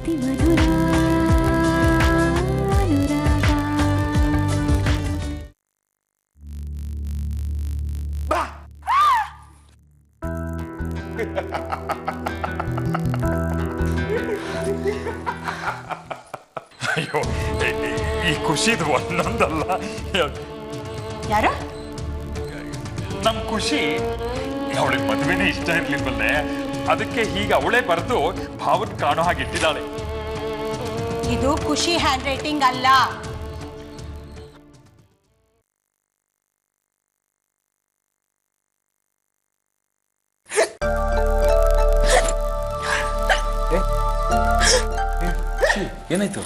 ಅತಿ ಮಧುರ ಅನುರಾಗ. ಅಯ್ಯೋ, ಈ ಖುಷಿದು ಒಂದೊಂದಲ್ಲ. ಯಾರ ನಮ್ ಖುಷಿ ಅವಳಿಗೆ ಮದುವೆನೇ ಇಷ್ಟ ಇರ್ಲಿಲ್ವಲ್ಲೇ, ಅದಕ್ಕೆ ಹೀಗೆ ಅವಳೇ ಬರೆದು ಭಾವನ್ ಕಾಣೋ ಹಾಗೆ ಇಟ್ಟಿದ್ದಾಳೆ. ಇದು ಖುಷಿ ಹ್ಯಾಂಡ್ ರೈಟಿಂಗ್ ಅಲ್ಲ. ಏನಾಯ್ತು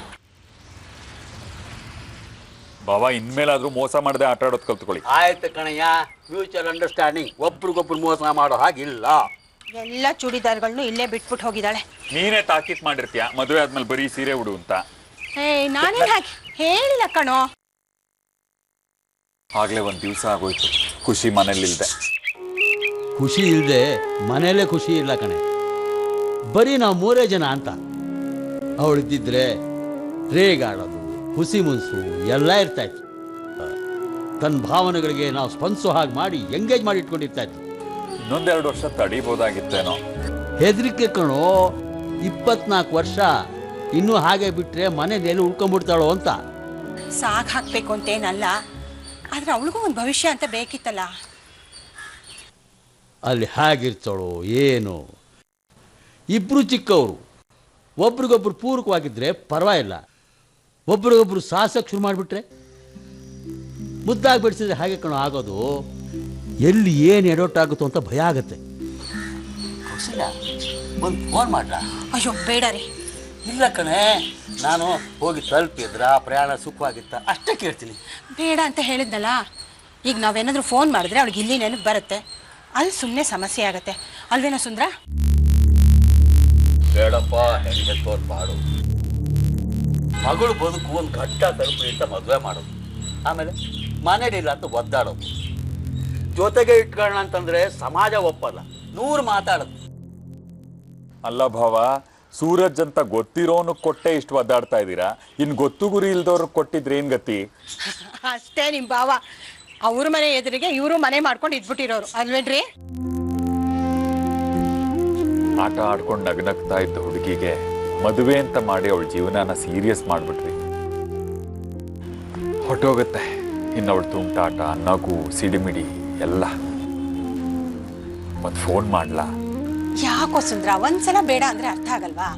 ಬಾಬಾ, ಇನ್ಮೇಲಾದ್ರೂ ಮೋಸ ಮಾಡದೆ ಆಟ ಆಡೋದು ಕಲ್ತ್ಕೊಳ್ಳಿ. ಆಯ್ತು ಕಣಯ್ಯ, ಮ್ಯೂಚುವಲ್ ಅಂಡರ್ಸ್ಟ್ಯಾಂಡಿಂಗ್. ಒಬ್ರಿಗೊಬ್ರು ಮೋಸ ಮಾಡೋ ಹಾಗಿಲ್ಲ. ಎಲ್ಲ ಚೂಡಿದಾರ್ಗಳನ್ನು ಇಲ್ಲೇ ಬಿಟ್ಬಿಟ್ಟು ಹೋಗಿದ್ದಾಳೆ. ನೀನೇ ತಾಕೀತ್ ಮಾಡಿರ್ತೀಯ ಮದುವೆ ಆದ್ಮೇಲೆ ಬರೀ ಸೀರೆ ಉಡು ಅಂತ. ನಾನೇ ಹಾಕಿ ಹೇಳಿಲ್ಲ ಕಣೋ. ಆಗ್ಲೇ ಒಂದ್ ದಿವ್ಸ ಆಗೋಯ್ತು ಖುಷಿ ಮನೇಲಿಲ್ದೆ. ಖುಷಿ ಇಲ್ಲದೆ ಮನೆಯಲ್ಲೇ ಖುಷಿ ಇಲ್ಲ ಕಣೆ. ಬರೀ ನಾವು 3 ಜನ ಅಂತ. ಅವಳಿದ್ದಿದ್ರೆ ರೇಗಾಡೋದು, ಹುಸಿ ಮುನ್ಸು ಎಲ್ಲ ಇರ್ತಾಯಿತ್ತು. ತನ್ನ ಭಾವನೆಗಳಿಗೆ ನಾವು ಸ್ಪಂದಿಸೋ ಹಾಗೆ ಮಾಡಿ ಎಂಗೇಜ್ ಮಾಡಿ ಇಟ್ಕೊಂಡಿರ್ತಾಯಿತ್ತು. ಇನ್ನೊಂದೆರಡು ವರ್ಷ ತಡಿಬೋದಾಗಿತ್ತೇನೋ. ಹೆದರಿಕೆ ಕಣೋ, 24 ವರ್ಷ ಇನ್ನೂ ಹಾಗೆ ಬಿಟ್ಟರೆ ಮನೆಯಲ್ಲಿ ಉಳ್ಕೊಂಡ್ಬಿಡ್ತಾಳೋ ಅಂತ. ಸಾಕು ಹಾಕಬೇಕು ಅಂತೇನಲ್ಲ, ಆದರೆ ಅವಳಿಗೂ ಒಂದು ಭವಿಷ್ಯ ಅಂತ ಬೇಕಿತ್ತಲ್ಲ. ಅಲ್ಲಿ ಹೇಗಿರ್ತಾಳೋ ಏನು. ಇಬ್ಬರು ಚಿಕ್ಕವರು, ಒಬ್ರಿಗೊಬ್ರು ಪೂರಕವಾಗಿದ್ದರೆ ಪರವಾಗಿಲ್ಲ. ಒಬ್ರಿಗೊಬ್ರು ಸಾಹಸಕ್ಕೆ ಶುರು ಮಾಡಿಬಿಟ್ರೆ, ಮುದ್ದಾಗಿ ಬಿಡಿಸಿದ್ರೆ ಹಾಗೆ ಕಣೋ ಆಗೋದು. ಎಲ್ಲಿ ಏನು ಎಡವಟ್ಟಾಗುತ್ತೋ ಅಂತ ಭಯ ಆಗುತ್ತೆ. ಒಂದು ಫೋನ್ ಮಾಡ್ರ? ಅಯ್ಯೋ ಬೇಡ ರೀ. ಇಲ್ಲ ಕಣೆ, ನಾನು ಹೋಗಿ ತಲುಪಿದ್ರ ಪ್ರಯಾಣ ಸುಖವಾಗಿತ್ತ ಅಷ್ಟೇ ಕೇಳ್ತೀನಿ. ಬೇಡ ಅಂತ ಹೇಳಿದ್ನಲ್ಲ. ಈಗ ನಾವೇನಾದರೂ ಫೋನ್ ಮಾಡಿದ್ರೆ ಅವಳಿಗೆ ಇಲ್ಲಿ ನೆನಪು ಬರುತ್ತೆ, ಅಲ್ಲಿ ಸುಮ್ಮನೆ ಸಮಸ್ಯೆ ಆಗುತ್ತೆ ಅಲ್ವೇನೋ ಸುಂದ್ರ? ಬೇಡಪ್ಪ, ಹೆಂಗೆ ತೋರ್ಪಾಡು. ಮಗಳು ಬದುಕು ಒಂದು ಘಟ್ಟ ತಲುಪಿ ಅಂತ ಮದುವೆ ಮಾಡೋದು, ಆಮೇಲೆ ಮನೇಲಿಲ್ಲ ಅಂತ ಒದ್ದಾಡೋದು. ಜೊತೆಗೆ ಇಟ್ಕೊಳ್ಳೋಣ ಅಂತಂದ್ರೆ ಸಮಾಜ ಒಪ್ಪಲ್ಲ, 100 ಮಾತಾಡೋದು. ಅಲ್ಲ ಭಾವ, ಸೂರಜ್ ಅಂತ ಗೊತ್ತಿರೋನು ಕೊಟ್ಟೆ ಇಷ್ಟು ಒದ್ದಾಡ್ತಾ ಇದ್ದೀರಾ, ಇನ್ನು ಗೊತ್ತು ಗುರಿ ಇಲ್ದವ್ರು ಕೊಟ್ಟಿದ್ರೆ ಏನ್ ಗತಿ? ಅಷ್ಟೇ ನಿಮ್ಮ ಭಾವ. ಅವ್ರ ಮನೆ ಎದುರಿಗೆ ಇವರು ಮನೆ ಮಾಡ್ಕೊಂಡು ಇದ್ಬಿಟ್ಟಿರೋರು ಅಲ್ವೇನ್ರಿ? ಆಟ ಆಡ್ಕೊಂಡು ನಗ್ನಗ್ತಾ ಇದ್ದ ಹುಡುಗಿಗೆ ಮದುವೆ ಅಂತ ಮಾಡಿ ಅವಳ ಜೀವನನ ಸೀರಿಯಸ್ ಮಾಡ್ಬಿಟ್ರಿ. ಹೊಟ್ಟೋಗುತ್ತೆ ಇನ್ನು ಅವಳ ತುಂಟಾಟ, ನಗು, ಸಿಡಿಮಿಡಿ ಎಲ್ಲ. ಒಂದು ಫೋನ್ ಮಾಡ್ಲಾ? ಯಾಕೋ ಸುಂದ್ರ, ಒಂದ್ಸಲ ಬೇಡ ಅಂದ್ರೆ ಅರ್ಥ ಆಗಲ್ವಾ?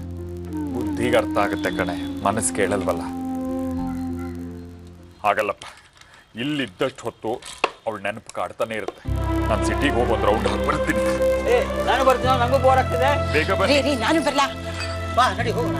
ಬುದ್ಧಿಗೆ ಅರ್ಥ ಆಗುತ್ತೆ ಕಣೆ, ಮನಸ್ಸು ಕೇಳಲ್ವಲ್ಲ. ಆಗಲ್ಲಪ್ಪ, ಇಲ್ಲಿದ್ದಷ್ಟು ಹೊತ್ತು ಅವಳ ನೆನಪು ಕಾಡ್ತಾನೆ ಇರುತ್ತೆ. ನಾನು ಸಿಟಿಗೆ ಹೋಗಿ ಒಂದು ರೌಂಡ್ ಹಾಕಿ ಬರ್ತೀನಿ. ನಾನು ಬರ್ತೀನಿ, ನಂಗೂ ಬೋರ್ ಆಗ್ತಿದೆ. ಬೇಗ ಬನ್ನಿ. ನಾನು ಬರ್ಲಾ? ಬಾ ನಡಿ ಹೋಗೋಣ.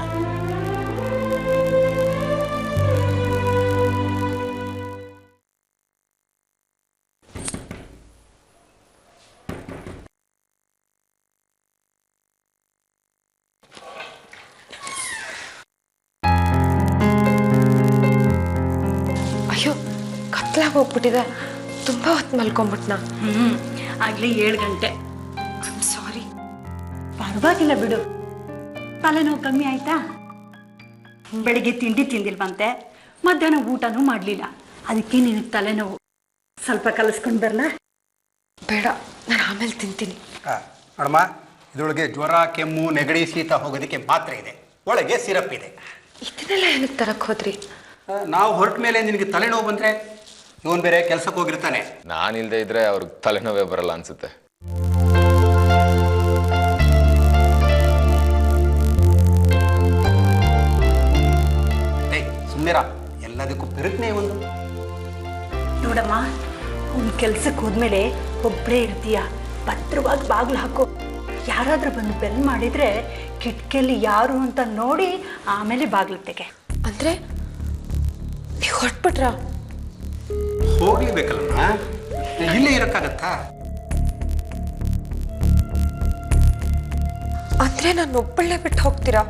ಅಯ್ಯೋ, ಕತ್ಲಾಗಿ ಹೋಗ್ಬಿಟ್ಟಿದೆ. ತುಂಬ ಹೊತ್ತು ಮಲ್ಕೊಂಬಿಟ್ನಾ? ಆಗ್ಲಿ 7 ಗಂಟೆ. ಸಾರಿ. ಪರವಾಗಿಲ್ಲ ಬಿಡು. ತಲೆನೋವು ಕಮ್ಮಿ ಆಯ್ತಾ? ಬೆಳಿಗ್ಗೆ ತಿಂಡಿ ತಿಂದಿಲ್ವಂತೆ, ಮಧ್ಯಾಹ್ನ ಊಟನೂ ಮಾಡಲಿಲ್ಲ. ಅದಕ್ಕೆ ನಿನಗೆ ತಲೆನೋವು. ಸ್ವಲ್ಪ ಕಲಿಸ್ಕೊಂಡು ಬರಲಾ? ಬೇಡ, ನಾನು ಆಮೇಲೆ ತಿಂತೀನಿ. ನೋಡಮ್ಮ, ಇದರೊಳಗೆ ಜ್ವರ, ಕೆಮ್ಮು, ನೆಗಡಿ, ಶೀತ ಹೋಗೋದಕ್ಕೆ ಮಾತ್ರೆ ಇದೆ, ಒಳಗೆ ಸಿರಪ್ ಇದೆ. ಇದನ್ನೆಲ್ಲ ಏನಕ್ಕೆ ತರಕ್ಕೆ ಹೋದ್ರಿ? ನಾವು ಹೊರಟ ಮೇಲೆ ನಿನಗೆ ತಲೆನೋವು ಬಂದರೆ ಇವನು ಬೇರೆ ಕೆಲ್ಸಕ್ಕೆ ಹೋಗಿರ್ತಾನೆ. ನಾನಿಲ್ಲದೆ ಇದ್ರೆ ಅವ್ರಿಗೆ ತಲೆನೋವೇ ಬರಲ್ಲ ಅನ್ಸುತ್ತೆ. ಸುಮ್ಮನಿರ, ಎಲ್ಲದಕ್ಕೂ ಬಿರುಕನೆ ಒಂದು. ನೋಡಮ್ಮ, ಅವ್ನು ಕೆಲ್ಸಕ್ಕೆ ಹೋದ್ಮೇಲೆ ಒಬ್ಬಳೇ ಇರ್ತೀಯ. ಭದ್ರವಾಗಿ ಬಾಗಿಲು ಹಾಕೋ. ಯಾರಾದ್ರೂ ಬಂದು ಬೆಲ್ ಮಾಡಿದ್ರೆ ಕಿಟಕಿಯಲ್ಲಿ ಯಾರು ಅಂತ ನೋಡಿ ಆಮೇಲೆ ಬಾಗಿಲು ತೆಗೆ. ಅಂದರೆ ನೀವು ಹೊರಟ್ಬಿಟ್ರಾ? ಹೋಗ್ಲೇಬೇಕಲ್ಲ, ಇಲ್ಲೇ ಇರೋಕ್ಕಾಗತ್ತಾ? ಅಂದರೆ ನಾನು ಒಬ್ಬಳೇ ಬಿಟ್ಟು ಹೋಗ್ತೀರಾ?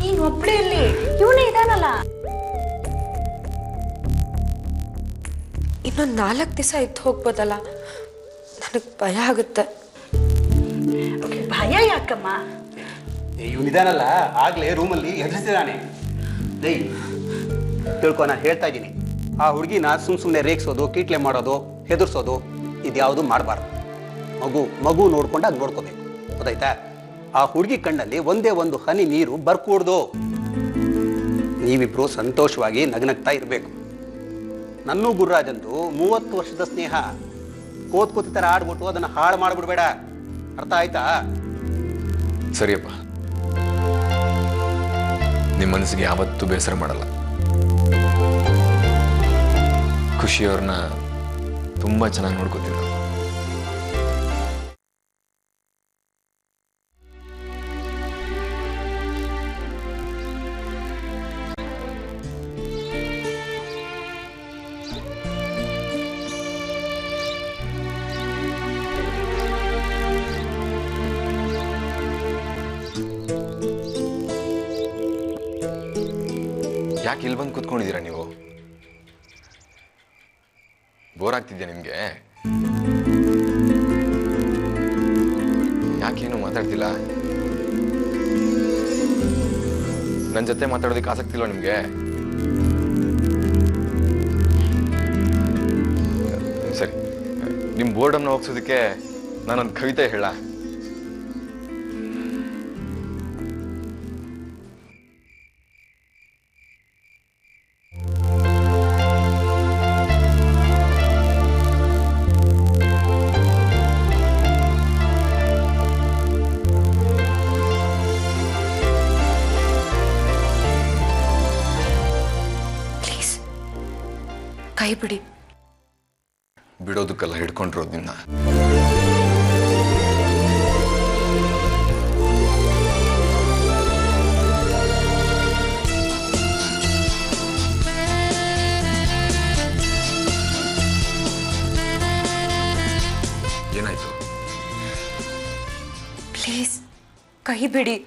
ನೀನು ಒಬ್ಬಳೇ ಇಲ್ಲಿ, ಇವನೇ ಇದಾನಲ್ಲ. ಇನ್ನೊಂದು 4 ದಿವಸ ಇದ್ದು ಹೋಗ್ಬೋದಲ್ಲ, ನನಗೆ ಭಯ ಆಗುತ್ತೆ. ಭಯ ಭಯ ಯಾಕಮ್ಮ? ಇವನಿದಾನಲ್ಲ ಆಗ್ಲೇ ರೂಮಲ್ಲಿ ಎದುರಿಸಿದಾನೆ. ದೈ ತಿಳ್ಕೊ, ನಾನು ಹೇಳ್ತಾ ಇದ್ದೀನಿ, ಆ ಹುಡುಗಿನ ಸುಮ್ಮನೆ ರೇಗಿಸೋದು, ಕೀಟ್ಲೆ ಮಾಡೋದು, ಹೆದರ್ಸೋದು ಇದ್ಯಾವುದು ಮಾಡಬಾರ್ದು. ಮಗು ನೋಡ್ಕೊಂಡಾಗ ನೋಡ್ಕೋಬೇಕು, ಗೊತ್ತಾಯ್ತಾ? ಆ ಹುಡುಗಿ ಕಣ್ಣಲ್ಲಿ ಒಂದೇ ಒಂದು ಹನಿ ನೀರು ಬರ್ಕೂಡ್ದು. ನೀವಿಬ್ರು ಸಂತೋಷವಾಗಿ ನಗನಗ್ತಾ ಇರಬೇಕು. ನನ್ನೂ ಗುರುರಾಜಂದು 30 ವರ್ಷದ ಸ್ನೇಹ. ಕೋತಿ ಥರ ಆಡ್ಬಿಟ್ಟು ಅದನ್ನು ಹಾಳು ಮಾಡಿಬಿಡ್ಬೇಡ, ಅರ್ಥ ಆಯ್ತಾ? ಸರಿಯಪ್ಪ, ನಿಮ್ಮ ಮನಸ್ಸಿಗೆ ಯಾವತ್ತೂ ಬೇಸರ ಮಾಡಲ್ಲ. ಖುಷಿಯವ್ರನ್ನ ತುಂಬಾ ಚೆನ್ನಾಗಿ ನೋಡ್ಕೋತೀನಿ. ಯಾಕೆ ಇಲ್ಲಿ ಬಂದು ಕೂತ್ಕೊಂಡಿದ್ದೀರಾ ನೀವು? ಬೋರ್ ಆಗ್ತಿದ್ಯಾ ನಿಮ್ಗೆ? ಯಾಕೇನು ಮಾತಾಡ್ತಿಲ್ಲ? ನನ್ನ ಜೊತೆ ಮಾತಾಡೋದಕ್ಕೆ ಆಸಕ್ತಿ ಇಲ್ವಾ ನಿಮ್ಗೆ? ಸರಿ, ನಿಮ್ಮ ಬೋರ್ಡನ್ನು ಹೋಗ್ಸೋದಕ್ಕೆ ನಾನೊಂದು ಕವಿತೆ ಹೇಳ. ಕೈ ಬಿಡಿ. ಬಿಡೋದಕ್ಕೆಲ್ಲ ಹಿಡ್ಕೊಂಡಿರೋದು ನಿನ್ನ. ಏನಾಯ್ತು? ಪ್ಲೀಸ್ ಕೈ ಬಿಡಿ.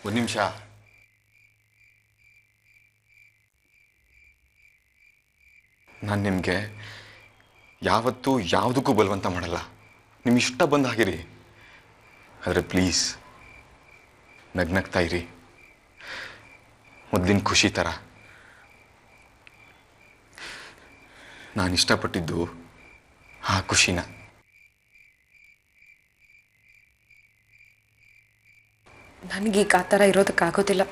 ಒಂದು ನಿಮಿಷ. ನಾನು ನಿಮಗೆ ಯಾವತ್ತೂ ಯಾವುದಕ್ಕೂ ಬಲವಂತ ಮಾಡಲ್ಲ. ನಿಮ್ಮ ಇಷ್ಟ ಬಂದ ಹಾಗಿರಿ. ಆದರೆ ಪ್ಲೀಸ್ ನಗ್ನಗ್ತಾ ಇರಿ, ಮೊದಲಿನ ಖುಷಿ ಥರ. ನಾನು ಇಷ್ಟಪಟ್ಟಿದ್ದು ಆ ಖುಷಿನ. ನನಗೀಗ ಆ ಥರ ಇರೋದಕ್ಕಾಗೋದಿಲ್ಲ.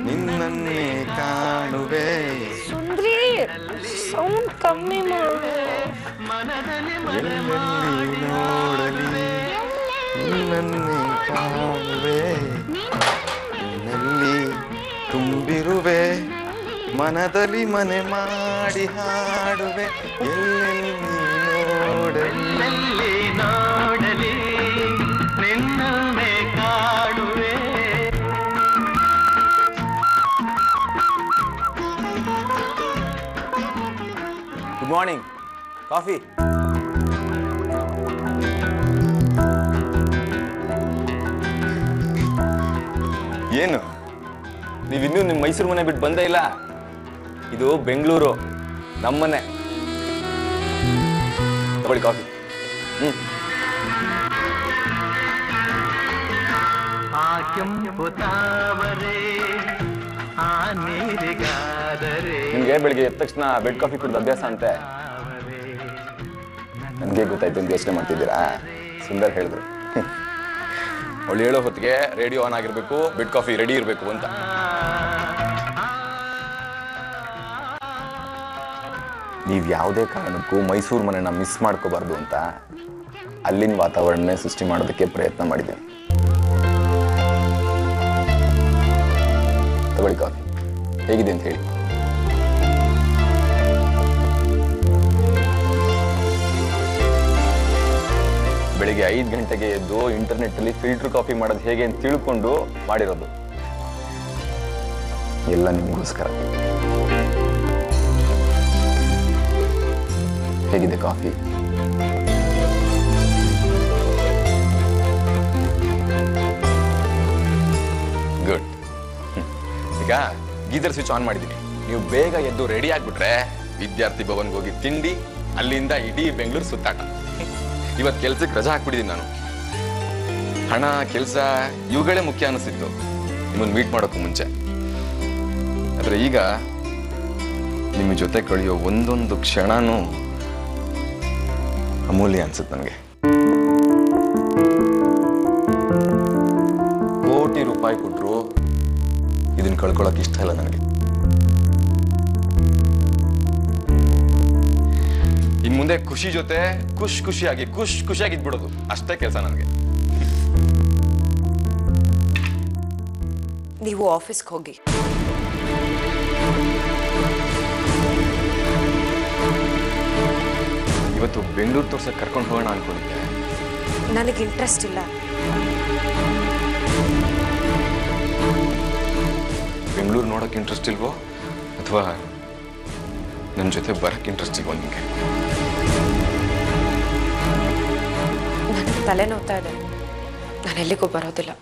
ನಿನ್ನನ್ನೇ ಕಾಣುವೆ. ಸುಂದ್ರಿ ಸೌಂಡ್ ಕಮ್ಮಿ ಮಾಡು. ಎಲ್ಲೆಲ್ಲಿ ನೋಡಲಿ ನಿನ್ನನ್ನೇ ಕಾಣುವೆ. ನಿನ್ನಲ್ಲಿ ತುಂಬಿರುವೆ, ಮನದಲ್ಲಿ ಮನೆ ಮಾಡಿ ಹಾಡುವೆ. ಎಲ್ಲೆಲ್ಲಿ ನೋಡಲಿ ನಿನ್ನನ್ನೇ ಕಾಣುವೆ. Good morning morning coffee. ಏನು ನೀವಿನ್ನೂ ನಿಮ್ಮ ಮೈಸೂರು ಮನೆ ಬಿಟ್ಟು ಬಂದೇ ಇಲ್ಲ? ಇದು ಬೆಂಗಳೂರು, ನಮ್ಮನೆ. ತಗೊಳ್ಳಿ ಕಾಫಿ. ನಿಮ್ಗೆ ಬೆಳಿಗ್ಗೆ ಎದ್ದ ತಕ್ಷಣ ಬೆಡ್ ಕಾಫಿ ಕುಡಿದ ಅಭ್ಯಾಸ ಅಂತೆ. ನನಗೆ ಗೊತ್ತಾಯ್ತು ಅಂತ ಯೋಚನೆ ಮಾಡ್ತಿದ್ದೀರಾ? ಸುಂದರ್ ಹೇಳಿದ್ರು. ಅವಳು ಹೇಳೋ ಹೊತ್ತಿಗೆ ರೇಡಿಯೋ ಆನ್ ಆಗಿರ್ಬೇಕು, ಬೆಡ್ ಕಾಫಿ ರೆಡಿ ಇರಬೇಕು ಅಂತ. ನೀವು ಯಾವುದೇ ಕಾರಣಕ್ಕೂ ಮೈಸೂರು ಮನೆನ ಮಿಸ್ ಮಾಡ್ಕೋಬಾರ್ದು ಅಂತ ಅಲ್ಲಿನ ವಾತಾವರಣನೇ ಸೃಷ್ಟಿ ಮಾಡೋದಕ್ಕೆ ಪ್ರಯತ್ನ ಮಾಡಿದ್ದೀನಿ. ತಗೊಳ್ಳಿ ಕಾಫಿ. ಹೇಗಿದೆ ಅಂತ ಹೇಳಿ. ಬೆಳಿಗ್ಗೆ 5 ಗಂಟೆಗೆ ಎದ್ದು ಇಂಟರ್ನೆಟ್ಟಲ್ಲಿ ಫಿಲ್ಟರ್ ಕಾಫಿ ಮಾಡೋದು ಹೇಗೆ ಅಂತ ತಿಳ್ಕೊಂಡು ಮಾಡಿರೋದು. ಎಲ್ಲ ನಿಮಗೋಸ್ಕರ. ಹೇಗಿದೆ ಕಾಫಿ? ಗುಡ್. ಈಗ ಗೀಜರ್ ಸ್ವಿಚ್ ಆನ್ ಮಾಡಿದ್ದೀನಿ. ನೀವು ಬೇಗ ಎದ್ದು ರೆಡಿ ಆಗ್ಬಿಟ್ರೆ ವಿದ್ಯಾರ್ಥಿ ಭವನ್ಗೆ ಹೋಗಿ ತಿಂಡಿ, ಅಲ್ಲಿಂದ ಇಡೀ ಬೆಂಗಳೂರು ಸುತ್ತಾಟ. ಇವತ್ತು ಕೆಲ್ಸಕ್ಕೆ ರಜಾ ಹಾಕ್ಬಿಟ್ಟಿದ್ದೀನಿ ನಾನು. ಹಣ, ಕೆಲಸ ಇವುಗಳೇ ಮುಖ್ಯ ಅನಿಸ್ತಿತ್ತು ನಿಮ್ಮನ್ನು ಮೀಟ್ ಮಾಡೋಕ್ಕೂ ಮುಂಚೆ. ಆದರೆ ಈಗ ನಿಮ್ಮ ಜೊತೆ ಕಳೆಯೋ ಒಂದೊಂದು ಕ್ಷಣನೂ ಅಮೂಲ್ಯ ಅನ್ಸುತ್ತೆ ನನಗೆ. ಕೋಟಿ ರೂಪಾಯಿ ಕೊಟ್ಟರು ಇದನ್ನ ಕಳ್ಕೊಳ್ಳೋಕೆ ಇಷ್ಟ ಇಲ್ಲ ನನಗೆ. ಇನ್ ಮುಂದೆ ಖುಷಿ ಜೊತೆ ಖುಷಿಯಾಗಿ ಇದ್ಬಿಡೋದು ಅಷ್ಟೇ ಕೆಲಸ ನನಗೆ. ನೀವು ಆಫೀಸ್ಗೆ ಹೋಗಿ. ಇವತ್ತು ಬೆಂಗಳೂರು ತೋರ್ಸಕ್ಕೆ ಕರ್ಕೊಂಡು ಹೋಗೋಣ ಅನ್ಕೊಂಡಿದ್ದೆ. ನನಗೆ ಇಂಟ್ರೆಸ್ಟ್ ಇಲ್ಲ. ಬೆಂಗಳೂರು ನೋಡೋಕೆ ಇಂಟ್ರೆಸ್ಟ್ ಇಲ್ವೋ ಅಥವಾ ನನ್ನ ಜೊತೆ ಬರಕ್ಕೆ ಇಂಟ್ರೆಸ್ಟ್ ಇಲ್ವೋ ನಿಮಗೆ? ನನಗೆ ತಲೆ ನೋವ್ತಾ ಇದೆ. ನಾನು ಎಲ್ಲಿಗೂ ಬರೋದಿಲ್ಲ.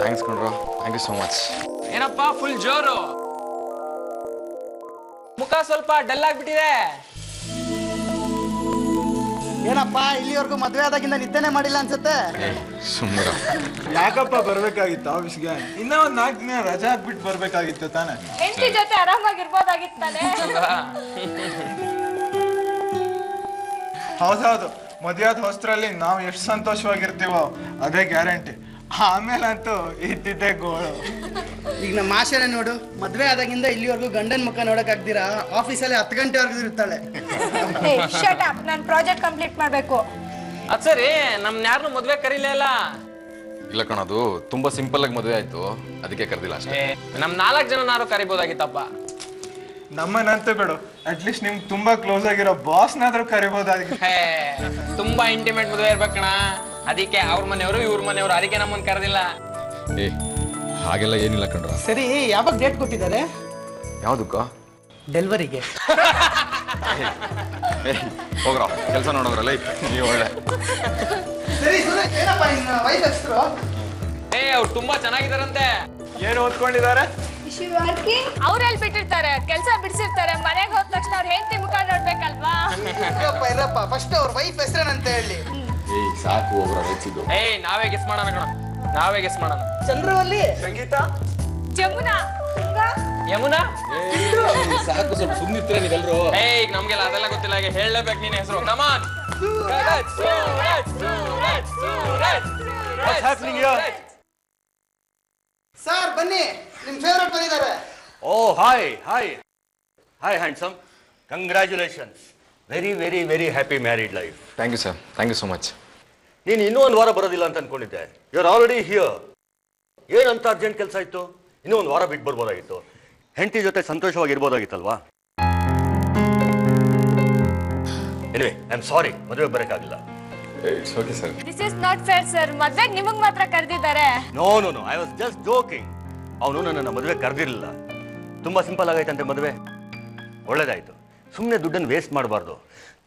ಥ್ಯಾಂಕ್ಸ್ ಕಣ್ರೋ, ಥ್ಯಾಂಕ್ ಯು ಸೋ ಮಚ್. ಏನಪ್ಪ ಫುಲ್ ಜೋರು, ಮುಖ ಸ್ವಲ್ಪ ಡಲ್ ಆಗ್ಬಿಟ್ಟಿದೆ. ಏನಪ್ಪ ಇಲ್ಲಿವರೆಗೂ ಮದ್ವೆ ಆದಾಗಿಂದ ನಿದ್ದೆನೆ ಮಾಡಿಲ್ಲ ಅನ್ಸುತ್ತೆ. ಸುಮ್ಮನೆ ಯಾಕಪ್ಪ ಬರ್ಬೇಕಾಗಿತ್ತು ಆಫೀಸ್ಗೆ? ಇನ್ನೂ ಒಂದು 4 ದಿನ ರಜಾ ಹಾಕ್ಬಿಟ್ಟು ಬರ್ಬೇಕಾಗಿತ್ತು ತಾನೆ. ಹೆಂಡತಿ ಜೊತೆ ಆರಾಮಾಗಿರ್ಬೋದಾಗಿತ್ತು ತಾನೆ. ಹೌದೌದು, ಮದುವೆ ಆದ ಹೊಸರಲ್ಲಿ ನಾವು ಎಷ್ಟು ಸಂತೋಷವಾಗಿರ್ತೀವೋ ಅದೇ ಗ್ಯಾರಂಟಿ. ಆಮೇಲಂತೂ ಇದ್ದಿದ್ದೆ ಗೋಳು. ಈಗ ನಮ್ಮ ಆಶೆನೆ ನೋಡು, ಮದ್ವೆ ಆದಾಗಿಂದ ಇಲ್ಲಿವರೆಗೂ ಗಂಡನ ಮುಖ ನೋಡಕ್ ಆಗ್ದಿರಾ ಆಫೀಸಲ್ಲಿ 10 ಗಂಟೆವರೆಗೂ ಇರ್ತಾಳೆ. ಶಟ್ ಅಪ್, ನಾನು ಪ್ರಾಜೆಕ್ಟ್ ಕಂಪ್ಲೀಟ್ ಮಾಡ್ಬೇಕು. ಅದ್ ಸರಿ, ನಮ್ನ ಯಾರನ್ನು ಮದ್ವೆ ಕರೀಲೇ ಇಲ್ಲ. ಇಲ್ಲ ಕಣದು, ತುಂಬಾ ಸಿಂಪಲ್ ಆಗಿ ಮದುವೆ ಆಯ್ತು, ಅದಕ್ಕೆ ಕರೆದಿಲ್ಲ ಅಷ್ಟೇ. ನಮ್ 4 ಜನನಾರು ಕರಿಬೋದಾಗಿತ್ತಪ್ಪ. ನಮ್ಮನ್ನಂತೂ ಬಿಡು, ಅಟ್ಲೀಸ್ಟ್ ನಿಮ್ಗೆ ತುಂಬಾ ಕ್ಲೋಸ್ ಆಗಿರೋ ಬಾಸ್ನಾದ್ರೂ ಕರಿಬೋದಾಗಿತ್ತು. ತುಂಬಾ ಇಂಟಿಮೇಟ್ ಮದುವೆ ಇರ್ಬೇಕಣ, ಅದಕ್ಕೆ ಅವ್ರ ಮನೆಯವರು ಇವ್ರ ಮನೆಯವರು, ಅದಕ್ಕೆ ನಮ್ಮನ್ನ ಕರೆದಿಲ್ಲ. ಏ ಹಾಗೆಲ್ಲ ಏನಿಲ್ಲ ಕಣ್ರ. ಸರಿ, ಯಾವಾಗ ಡೇಟ್ ಕೊಟ್ಟಿದ್ದಾರೆ? ಯಾವ್ದಕ್ಕ? ಡೆಲಿವರಿಗೆ. ಹೋಗ್ರ ಕೆಲಸ ನೋಡೋದ್ರಲ್ಲ ನೀವು ಒಳ್ಳೆ. ಸರಿ ಸುರೇಶ್, ಏನಪ್ಪ ನಿನ್ನ ವೈಫ್ ಹೆಸರು? ಅವ್ರು ತುಂಬಾ ಚೆನ್ನಾಗಿದಾರಂತೆ. ಏನು ಓದ್ಕೊಂಡಿದ್ದಾರೆ? ಅವ್ರಲ್ಲಿ ಬಿಟ್ಟಿರ್ತಾರೆ, ಕೆಲಸ ಬಿಡಿಸಿರ್ತಾರೆ. ಮನೆಗೆ ಹೋದ ತಕ್ಷಣ ಅವ್ರ ಹೆಂಡತಿ ಮುಖ ನೋಡ್ಬೇಕಲ್ವಾ? ಇರಪ್ಪ ಫಸ್ಟ್ ಅವ್ರ ವೈಫ್ ಹೆಸರೇನಂತ ಹೇಳಿ. ಏಯ್ ಸಾಕು, ಒಬ್ರ ರಚಿದ್ದು. ನಾವೇ ಗೆಸ್ ಮಾಡೋಣ ಕಣ, ನಾವೇ ಗೆಸ್ ಮಾಡೋಣ. ಚಂದ್ರವಲ್ಲಿ, ಸಂಗೀತ, ಜಮುನಾ, ಯಮುನಾ. ಸಾಕು, ಸ್ವಲ್ಪ ಸುಮ್ಮನಿರ್ತೀರ ನೀವೆಲ್ಲರೂ. ಈಗ ನಮ್ಗೆಲ್ಲ ಅದೆಲ್ಲ ಗೊತ್ತಿಲ್ಲ, ಈಗ ಹೇಳಲೇಬೇಕು ನೀನ್ ಹೆಸರು. ಕಮಾನ್. ಸರ್ ಬನ್ನಿ, ನಿಮ್ ಫೇವರೇಟ್ ಬಂದಿದ್ದಾರೆ. Oh hi hi hi handsome, congratulations. Very very very happy married life. Thank you sir, thank you so much. ನೀನು ಇನ್ನೂ ಒಂದು ವಾರ ಬರೋದಿಲ್ಲ ಅಂತ ಅನ್ಕೊಂಡಿದ್ದೆ. You are already here. ಏನಂತ ಅರ್ಜೆಂಟ್ ಕೆಲಸ ಇತ್ತು? ಇನ್ನೂ ಒಂದು ವಾರ ಬಿಟ್ಟು ಬರ್ಬೋದಾಗಿತ್ತು. ಹೆಂಡತಿ ಜೊತೆ ಸಂತೋಷವಾಗಿರ್ಬೋದಾಗಿತ್ತಲ್ವಾ? ಎನಿವೆ ಐ ಆಮ್ ಸಾರಿ, ಮದುವೆಗೆ ಬರೋಕ್ಕಾಗಿಲ್ಲ. It's okay sir. This is not fair sir. ಮದ್ವೆಗೆ ನಿಮಗ್ ಮಾತ್ರ ಕರೆದಿದ್ದಾರೆ. No no no, I was just joking. ಅವನು ನನ್ನ ಮದುವೆ ಕರೆದಿರಲಿಲ್ಲ. ತುಂಬಾ ಸಿಂಪಲ್ ಆಗೈತಂತೆ ಮದುವೆ. ಒಳ್ಳೇದಾಯ್ತು. ಸುಮ್ಮನೆ ದುಡ್ಡನ್ನು ವೇಸ್ಟ್ ಮಾಡಬಾರ್ದು.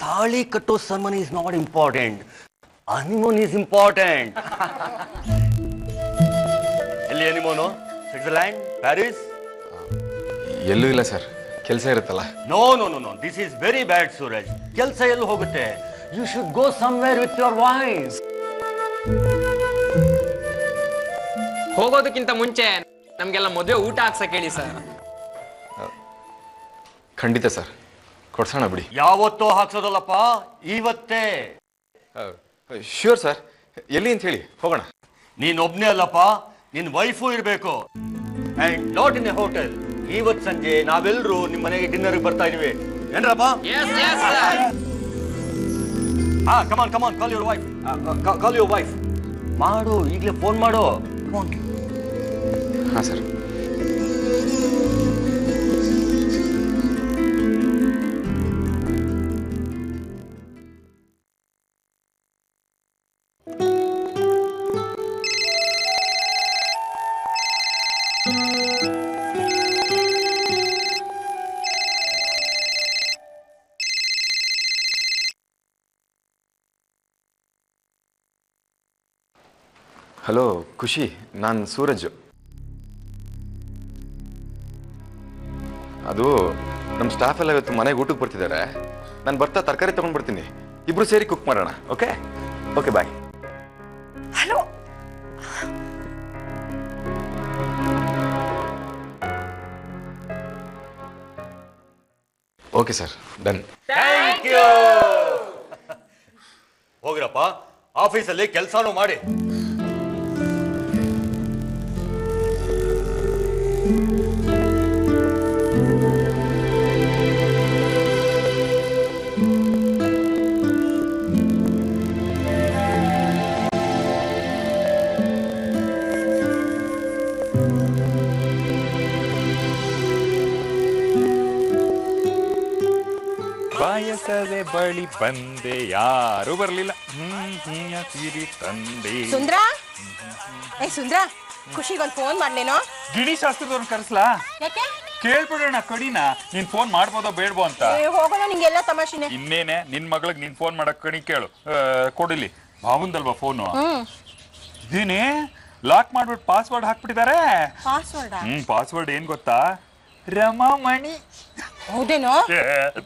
ತಾಳಿ ಕಟ್ಟೋ ceremony is not important, honeymoon is important. ಎಲ್ಲಿ ಹನಿಮೂನು? Switzerland, Paris? ಎಲ್ಲೂ ಇಲ್ಲ ಸರ್, ಕೆಲಸ ಇರುತ್ತಲ್ಲ. No no no no, this is very bad Suraj. ಕೆಲಸ ಎಲ್ಲಿ ಹೋಗುತ್ತೆ? You should go somewhere with your wife. ಹೋಗೋದಕ್ಕಿಂತ ಮುಂಚೆ ನಮ್ಗೆಲ್ಲ ಮದುವೆ ಊಟ ಹಾಕ್ಸಕ್ ಹೇಳಿ ಸರ್. ಖಂಡಿತ ಸರ್, ಕೊಡ್ಸೋಣ ಬಿಡಿ. ಯಾವತ್ತೋ ಹಾಕ್ಸೋದಲ್ಲಪ್ಪ, ಇವತ್ತೇ. Sure sir. ಎಲ್ಲಿ ಅಂತ ಹೇಳಿ ಹೋಗೋಣ. ನೀನ್ ಒಬ್ನೇ ಅಲ್ಲಪ್ಪ, ನಿನ್ ವೈಫು ಇರ್ಬೇಕು. And not in a hotel. ಇವತ್ ಸಂಜೆ ನಾವೆಲ್ಲರೂ ನಿಮ್ ಮನೆಗೆ ಡಿನ್ನರ್ ಬರ್ತಾ ಇದೀವಿ. ಏನ್ರಪ್ಪ? ಹಾ, come on come on, call your wife. Call your wife. ಮಾಡು, ಈಗಲೇ ಫೋನ್ ಮಾಡು. ಹಾ ಸರ್. ಹಲೋ ಖುಷಿ, ನಾನು ಸೂರಜ್. ಅದು ನಮ್ಮ ಸ್ಟಾಫ್ ಎಲ್ಲ ಇವತ್ತು ಮನೆಗೆ ಊಟಕ್ಕೆ ಬರ್ತಿದ್ದಾರೆ. ನಾನು ಬರ್ತಾ ತರಕಾರಿ ತಗೊಂಡ್ ಬರ್ತೀನಿ. ಇಬ್ರು ಸೇರಿ ಕುಕ್ ಮಾಡೋಣ. Okay okay, bye. Hello. Okay sir, done. Thank you. ಹೋಗಿರಪ್ಪ, ಆಫೀಸಲ್ಲಿ ಕೆಲಸನೂ ಮಾಡಿ. ಬಾಯಸದೆ ಬಳಿ ಬಂದೆ, ಯಾರು ಬರ್ಲಿಲ್ಲ. ಸಿರಿ ತಂದೆ. ಸುಂದ್ರ, ಏ ಸುಂದ್ರ, ಖುಷಿಗೊಂದು ಫೋನ್ ಮಾಡ್ಲೇನೋ? ಗಿಣಿ ಶಾಸ್ತ್ರದವ್ರನ್ನ ಕರೆಸ್ಲಾ? ಯಾಕೆ? ಕೇಳ್ಬಿಡೋಣ ಕಡಿನ. ನೀನ್ ಫೋನ್ ಮಾಡ್ಬೋದೋ ಬೇಡ್ಬೋ ಅಂತ. ಹೋಗೋಣ, ನಿಂಗೆಲ್ಲ ತಮಾಷೆನೆ. ಇನ್ನೇನೆ, ನಿನ್ ಮಗಳಿಗೆ ನೀನ್ ಫೋನ್ ಮಾಡಕ್ ಕಣಿ ಕೇಳು. ಕೊಡಿಲಿ, ಭಾವಂದಲ್ವಾ ಫೋನು? ಇದೇನೆ ಲಾಕ್ ಮಾಡ್ಬಿಟ್ಟು ಪಾಸ್ವರ್ಡ್ ಹಾಕ್ಬಿಟ್ಟಿದ್ದಾರೆ. ಪಾಸ್ವರ್ಡ್? ಪಾಸ್ವರ್ಡ್ ಏನ್ ಗೊತ್ತಾ? ರಮಾಮಣಿ. ಹೌದೇನೋ?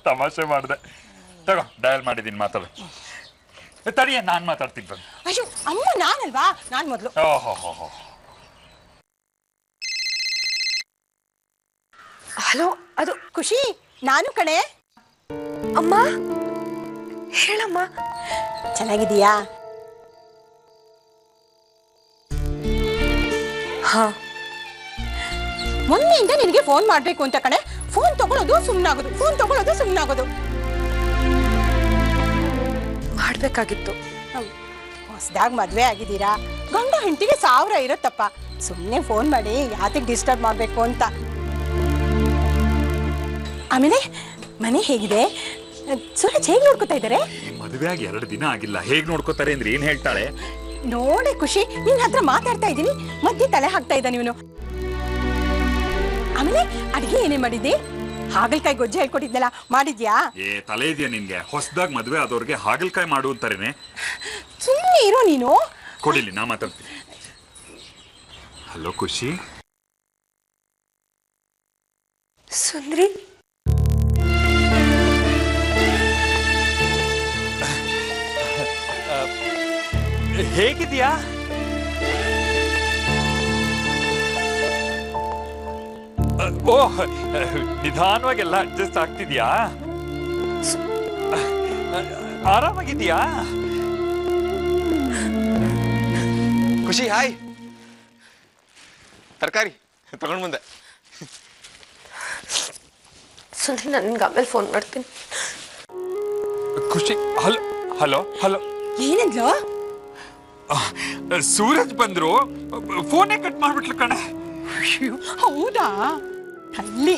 ತಮಾಷೆ ಮಾಡ್ದೆ. ತಗೋ, ಡಯಲ್ ಮಾಡಿದೀನಿ, ಮಾತಾಡು. ತಡಿಯ, ನಾನ್ ಮಾತಾಡ್ತೀನಿ ಬಂದು. ಅಯ್ಯೋ ಅಮ್ಮ, ನಾನಲ್ವಾ? ನಾನ್ ಮೊದ್ಲು. ಓಹೋ. ಹಲೋ, ಅದು ಖುಷಿ, ನಾನು ಕಣೆ. ಅಮ್ಮ, ಹೇಳಮ್ಮ. ಚೆನ್ನಾಗಿದೀಯಾ? ಹಾ. ಮೊನ್ನೆಯಿಂದ ನಿನಗೆ ಫೋನ್ ಮಾಡ್ಬೇಕು ಅಂತ ಕಣೆ. ಫೋನ್ ತಗೊಳ್ಳೋದು ಸುಮ್ಮನಾಗೋದು, ಫೋನ್ ತಗೊಳ್ಳೋದು ಸುಮ್ಮನಾಗೋದು. ಮಾಡ್ಬೇಕಾಗಿತ್ತು. ಹೊಸದಾಗಿ ಮದ್ವೆ ಆಗಿದ್ದೀರಾ, ಗಂಡ ಹೆಂಡತಿಗೆ 1000 ಇರುತ್ತಪ್ಪ. ಸುಮ್ಮನೆ ಫೋನ್ ಮಾಡಿ ಯಾತಿಗೆ ಡಿಸ್ಟರ್ಬ್ ಮಾಡಬೇಕು ಅಂತ. ಆಮೇಲೆ ಮನೆ ಹೇಗಿದೆ? ಸೂರಜ್ ಹೇಗೆ ನೋಡ್ಕೋತಾ ಇದ್ದಾರೆ? ಮದುವೆ ಆಗಿ 2 ದಿನ ಆಗಿಲ್ಲ, ಹೇಗ್ ನೋಡ್ಕೋತಾರೆ ಅಂದ್ರೆ ಏನ್ ಹೇಳ್ತಾಳೆ? ನೋಡಿ ಖುಷಿ, ನಿನ್ನ ಹತ್ರ ಮಾತಾಡ್ತಾ ಇದ್ದೀನಿ, ಮಧ್ಯೆ ತಲೆ ಹಾಕ್ತಾ ಇದ್ದ ನೀನು. ಆಮೇಲೆ ಅಡಿಗೆ ಏನೇ ಮಾಡಿದ್ದೆ? ಹಾಗಲ್ಕಾಯಿ ಗೊಜ್ಜೆ ಹೇಳ್ಕೊಟ್ಟಿದ್ನಲ್ಲ, ಮಾಡಿದ್ಯಾ? ತಲೆ ಇದೆಯಾ ನಿನ್ಗೆ? ಹೊಸದಾಗಿ ಮದುವೆ ಆದವ್ರಿಗೆ ಹಾಗಲ್ಕಾಯಿ ಮಾಡು ಅಂತಾರೇನೆ. ಸುಮ್ಮನೆ ಇರೋ ನೀನು. ಕೊಡಿಲಿ, ನಾ ಮಾತಾಡ್ತೀನಿ. ಹಲೋ ಖುಷಿ. ಸುಂದ್ರಿ, ಹೇಗಿದ್ಯಾ? ಓಹ್, ನಿಧಾನವಾಗೆಲ್ಲ ಅಡ್ಜಸ್ಟ್ ಆಗ್ತಿದ್ಯಾ? ಆರಾಮಾಗಿದ್ಯಾ? ಖುಷಿ, ಹಾಯ್. ತರಕಾರಿ ತಗೊಂಡ್ ಬಂದೆ. ಸುಂದ್ರಿ, ನನ್ಗೆ ಆಮೇಲೆ ಫೋನ್ ಮಾಡ್ತೀನಿ. ಖುಷಿ, ಹಲೋ ಹಲೋ ಹಲೋ. ಏನಂದ್ಲು? ಸೂರಜ್ ಬಂದ್ರು, ಫೋನೇ ಕಟ್ ಮಾಡ್ಬಿಟ್ಲು ಕಣೆ. ಹೌದಾ? ಅಲ್ಲಿ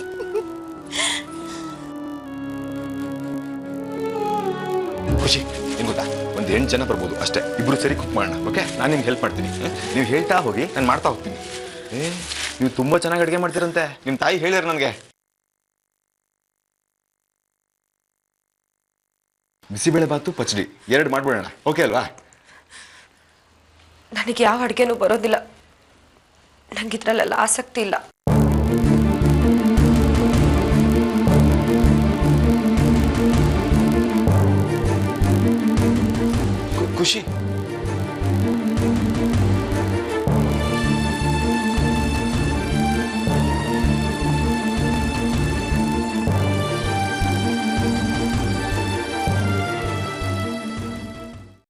ಖುಷಿ ಏನ್ ಗೊತ್ತಾ, ಒಂದ್ 8 ಜನ ಬರ್ಬೋದು ಅಷ್ಟೇ, ಇಬ್ರು ಸರಿ ಕುಕ್ ಮಾಡೋಣ. ಓಕೆ, ನಾನು ನಿಮ್ಗೆ ಹೆಲ್ಪ್ ಮಾಡ್ತೀನಿ, ನೀವು ಹೇಳ್ತಾ ಹೋಗಿ, ನಾನು ಮಾಡ್ತಾ ಹೋಗ್ತೀನಿ. ನೀವು ತುಂಬಾ ಚೆನ್ನಾಗಿ ಅಡುಗೆ ಮಾಡ್ತೀರಂತೆ, ನಿಮ್ಮ ತಾಯಿ ಹೇಳಿರ ನನಗೆ. ಬಿಸಿಬೇಳೆ ಬಾತು ಪಚಡಿ 2 ಮಾಡ್ಬಿಡೋಣ, ಓಕೆ ಅಲ್ವಾ? ನನಗೆ ಯಾವ ಅಡುಗೆನೂ ಬರೋದಿಲ್ಲ, ನನಗಿದ್ರಲ್ಲೆಲ್ಲ ಆಸಕ್ತಿ ಇಲ್ಲ. ಖುಷಿ